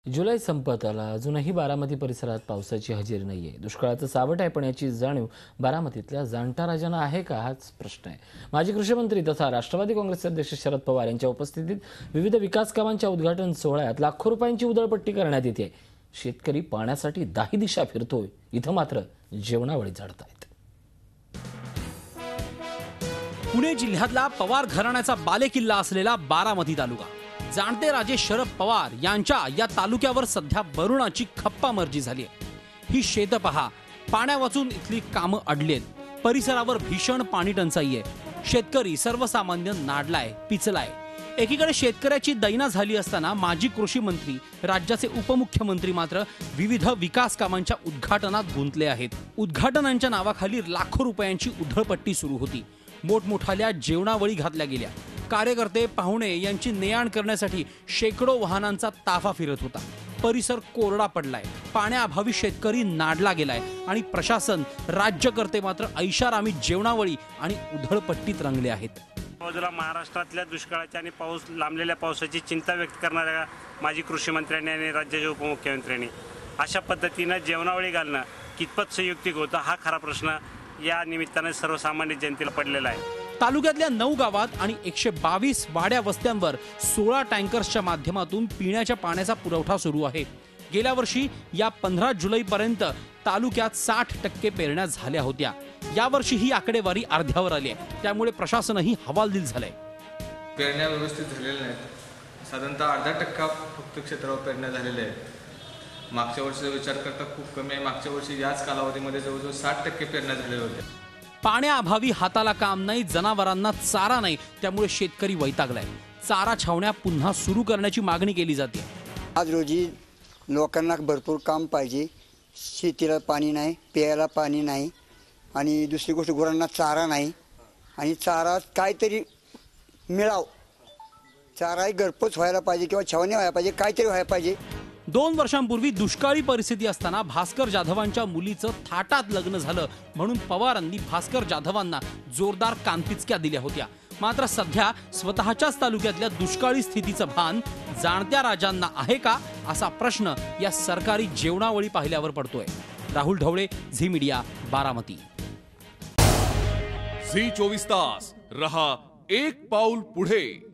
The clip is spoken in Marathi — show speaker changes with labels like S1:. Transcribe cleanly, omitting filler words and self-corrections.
S1: जुलै संपत आला, अजूनही बारामती परिसरात पावसाची हजेरी नाहीये. दुष्काळाचं सावट आहे, पण याची जाणीव बारामतीतल्या जाणत्या राजांना आहे का, हाच प्रश्न आहे. माजी कृषी मंत्री तथा राष्ट्रवादी काँग्रेसचे अध्यक्ष शरद पवार यांच्या उपस्थितीत विविध विकास कामांच्या उद्घाटन सोहळ्यात लाखो रुपयांची उधळपट्टी करण्यात येते. शेतकरी पाण्यासाठी दाही दिशा फिरतोय, इथं मात्र जेवणावळी झाडतायत.
S2: पुणे जिल्ह्यातला पवार घराण्याचा बालेकिल्ला असलेला बारामती तालुका. जाणते राजे शरद पवार यांच्या या तालुक्यावर सध्या वरुणाची खप्पा मर्जी झाली आहे. ही शेत पहा, पाण्या वाचून इथली कामं अडलीत. परिसरावर भीषण पाणी टंचाई आहे. शेतकरी सर्वसामान्य नाडलाय, पिचलाय. एकीकडे शेतकऱ्याची दैना झाली असताना माजी कृषी मंत्री, राज्याचे उपमुख्यमंत्री मात्र विविध विकास कामांच्या उद्घाटनात गुंतले आहेत. उद्घाटनांच्या नावाखाली लाखो रुपयांची उधळपट्टी सुरू होती. मोठमोठाल्या जेवणावळी घातल्या गेल्या. कार्यकर्ते, पाहुणे यांची ने-आण करण्यासाठी शेकडो वाहनांचा ताफा फिरत होता. परिसर कोरडा पडलाय. पाण्याअभावी शेतकरी नाडला गेलाय आणि प्रशासन, राज्यकर्ते मात्र ऐशारामी जेवणावळी आणि उधळपट्टीत रंगले आहेत.
S3: बाजूला महाराष्ट्रातल्या दुष्काळाच्या आणि लांबलेल्या पावसाची चिंता व्यक्त करणाऱ्या माजी कृषी मंत्र्यांनी आणि राज्याच्या उपमुख्यमंत्र्यांनी अशा पद्धतीनं जेवणावळी घालणं कितपत संयुक्तिक होतं, हा खरा प्रश्न या निमित्ताने सर्वसामान्य जनतेला पडलेला आहे.
S2: तालुक्यातल्या 9 गावात आणि 122 वाड्या वस्त्यांवर 16 टँकर्सच्या माध्यमातून पिण्याच्या पाण्याचा पुरवठा सुरू आहे. गेल्या वर्षी या 15 जुलैपर्यंत तालुक्यात 60% पेरण्या झाल्या होत्या. यावर्षी ही आकडेवारी अर्ध्यावर आली आहे. त्यामुळे प्रशासनही हवालदिल झालंय.
S4: पेरण्या व्यवस्थित झालेल्या नाहीत. साधारणतः 0.5% फक्त क्षेत्रावर पेरण्या झालेल्या आहेत. मागच्या वर्षीचा विचार करता खूप कमी आहे. मागच्या वर्षी याच कालावधीमध्ये जवळजवळ 60% पेरण्या झालेल्या होत्या.
S2: पाण्याअभावी हाताला काम नाही, जनावरांना चारा नाही. त्यामुळे शेतकरी वैतागलाय. चारा छावण्या पुन्हा सुरू करण्याची मागणी केली जाते.
S5: आज रोजी लोकांना भरपूर काम पाहिजे. शेतीला पाणी नाही, प्यायला पाणी नाही आणि दुसरी गोष्ट गुरांना चारा नाही आणि चारा काहीतरी मिळाव. चाराही घरपोच व्हायला पाहिजे किंवा छावणी व्हायला पाहिजे, काहीतरी व्हायला पाहिजे.
S2: 2 वर्षांपूर्वी दुष्काळी परिस्थिती असताना भास्कर जाधवांच्या मुलीचं थाटात लग्न झालं म्हणून पवारांनी भास्कर जाधवांना जोरदार कानपिचक्या दिल्या होत्या. मात्र सध्या स्वतःच्याच तालुक्यातल्या दुष्काळी स्थितीचं भान जाणत्या राजांना आहे का, असा प्रश्न या सरकारी जेवणावळी पाहिल्यावर पडतोय. Rahul Dhawale, Zee Media, Baramati.
S6: Zee 24 तास रहा एक पाऊल पुढे.